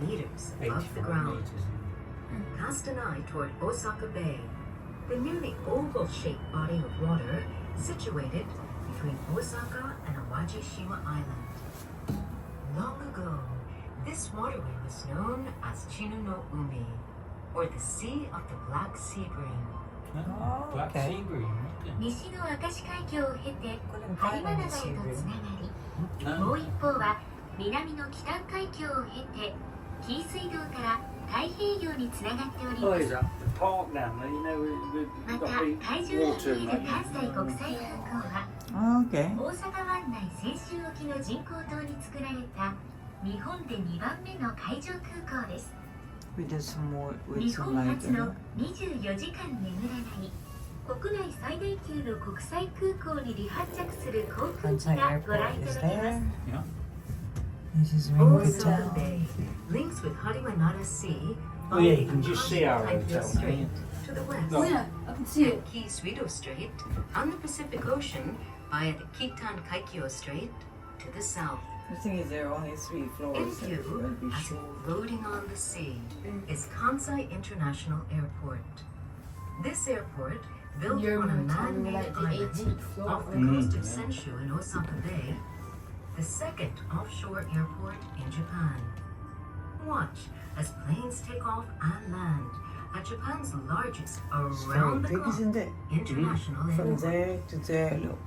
meters above the 85 ground. meters. Cast an eye toward Osaka Bay, the nearly oval-shaped body of water situated between Osaka and Awajishima Island. Long ago, this waterway was known as Chinu no Umi, or the Sea of the Black Sea Green. Oh, Black okay. Sea Green. 西の明石海峡を経てこれ播磨灘へとつなが Okay. り、もう一方は南の北海峡を経て紀伊水道から太平洋につながっており Oh, ま is す。 that the park down there? You know, we've ま got た the 海上に water 見え and る that. 関西国際空港は Okay. 大阪湾内泉州沖の人工島に作られた日本で2番目の海上空港です。 We did some more with 日 some 本 light 初 in の it. 24時間眠らない国内最大級の国際空港に離発着する航空機 Kansai がご覧 Airport いた is だけます。 there. Yeah. This is Ringu Osaka Town. Bay links with Harimanara Sea Oh, yeah, you by can just see our Continental hotel, Strait can't to the west, Oh, yeah, I can see it. and Key Sweeto Strait on the Pacific Ocean via the Kitan Kaikyo Strait to the south. The thing is, there are only 3 floors. In so it view, will be as if short. floating on the sea, is Kansai International Airport. This airport, built You're on a gonna tell me man-made like the island 18th floor. off the Mm, coast of yeah. Senshu in Osaka Bay, the second offshore airport in Japan. Watch as planes take off and land at Japan's largest It's very around the big, clock isn't it? international From airport. there to there, look.